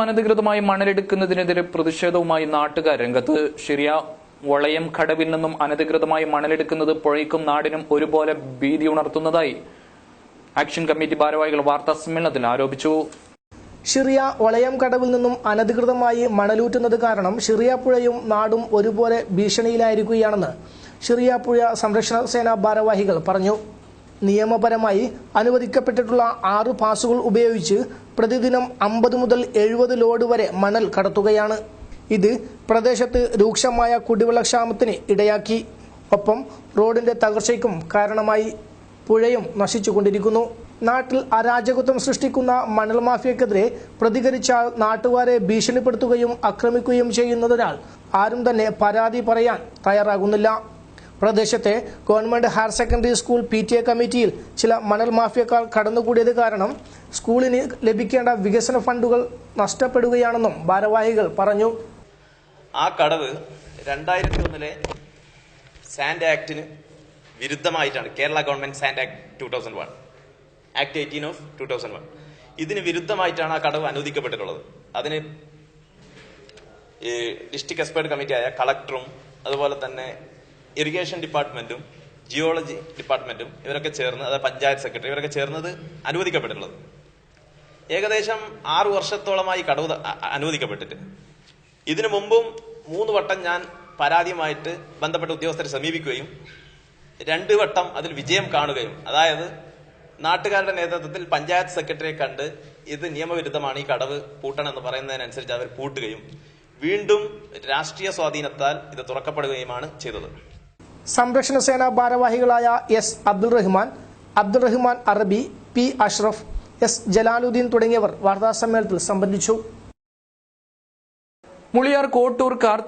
അനധികൃതമായി മണലെടുക്കുന്നതിനെതിരെ പ്രതിഷേധവുമായി നാട്ടുകാർ രംഗത്ത്. ശരിയ വളയം കടവിൽ നിന്നും അനധികൃതമായി മണലെടുക്കുന്നത് പുഴയ്ക്കും നാടിനും ഒരുപോലെ ഭീതി ഉണർത്തുന്നതായി ആക്ഷൻ കമ്മിറ്റി ഭാരവാഹികൾ വാർത്താസമ്മേളനത്തിൽ ആരോപിച്ചു. ഷിറിയ വളയം കടവിൽ നിന്നും അനധികൃതമായി മണലൂറ്റുന്നത് കാരണം ഷിറിയ പുഴയും നാടും ഒരുപോലെ ഭീഷണിയിലായിരിക്കുകയാണെന്ന് ഷിറിയ പുഴ സംരക്ഷണ സേന ഭാരവാഹികൾ പറഞ്ഞു. നിയമപരമായി അനുവദിക്കപ്പെട്ടിട്ടുള്ള 6 പാസുകൾ ഉപയോഗിച്ച് പ്രതിദിനം 50 മുതൽ 70 ലോഡ് വരെ മണൽ കടത്തുകയാണ്. ഇത് പ്രദേശത്ത് രൂക്ഷമായ കുടിവെള്ളക്ഷാമത്തിന് ഇടയാക്കി. ഒപ്പം റോഡിന്റെ തകർച്ചയ്ക്കും കാരണമായി. പുഴയും നശിച്ചുകൊണ്ടിരിക്കുന്നു. നാട്ടിൽ അരാജകത്വം സൃഷ്ടിക്കുന്ന മണൽ മാഫിയക്കെതിരെ പ്രതികരിച്ചാൽ നാട്ടുകാരെ ഭീഷണിപ്പെടുത്തുകയും ആക്രമിക്കുകയും ചെയ്യുന്നതിനാൽ ആരും തന്നെ പരാതി പറയാൻ തയ്യാറാകുന്നില്ല. പ്രദേശത്തെ government higher secondary school PTA കമ്മിറ്റിയിൽ ചില മണൽ മാഫിയക്കാർ കടന്നുകൂടിയത് കാരണം സ്കൂളിന് ലഭിക്കേണ്ട വികസന ഫണ്ടുകൾ നഷ്ടപ്പെടുകയാണെന്നും ഭാരവാഹികൾ പറഞ്ഞു. ആ കടവ് 2001 സാൻഡ് ആക്ടിന് വിരുദ്ധമായിട്ടാണ്. Kerala government sand act 2001 act 18 of 2001 ഇതിന് വിരുദ്ധമായിട്ടാണ് ആ കടവ് അനുവദിക്കപ്പെട്ടിട്ടുള്ളത്. അതിന് ഡിസ്ട്രിക്ട് എക്സ്പേർട്ട് കമ്മിറ്റിയായ കളക്ടറും അതുപോലെ തന്നെ ഇറിഗേഷൻ ഡിപ്പാർട്ട്മെന്റും ജിയോളജി ഡിപ്പാർട്ട്മെന്റും ഇവരൊക്കെ ചേർന്ന്, അതായത് പഞ്ചായത്ത് സെക്രട്ടറി ഇവരൊക്കെ ചേർന്നത് അനുവദിക്കപ്പെട്ടിട്ടുള്ളത്. ഏകദേശം 6 വർഷത്തോളമായി കടവ് അനുവദിക്കപ്പെട്ടിട്ട്. ഇതിനു മുമ്പും 3 വട്ടം ഞാൻ പരാതിയുമായിട്ട് ബന്ധപ്പെട്ട ഉദ്യോഗസ്ഥരെ സമീപിക്കുകയും 2 വട്ടം അതിൽ വിജയം കാണുകയും, അതായത് നാട്ടുകാരുടെ നേതൃത്വത്തിൽ പഞ്ചായത്ത് സെക്രട്ടറിയെ കണ്ട് ഇത് നിയമവിരുദ്ധമാണ്, ഈ കടവ് പൂട്ടണമെന്ന് പറയുന്നതിനനുസരിച്ച് അവർ പൂട്ടുകയും വീണ്ടും രാഷ്ട്രീയ സ്വാധീനത്താൽ ഇത് തുറക്കപ്പെടുകയുമാണ് ചെയ്തത്. സംരക്ഷണ സേന ഭാരവാഹികളായ S. അബ്ദുൾ റഹ്മാൻ അറബി, P. അഷ്റഫ്, S. ജലാലുദ്ദീൻ തുടങ്ങിയവർ വാർത്താസമ്മേളനത്തിൽ സംബന്ധിച്ചു. മുളിയാർ കോട്ടൂർ കാർത്തിക്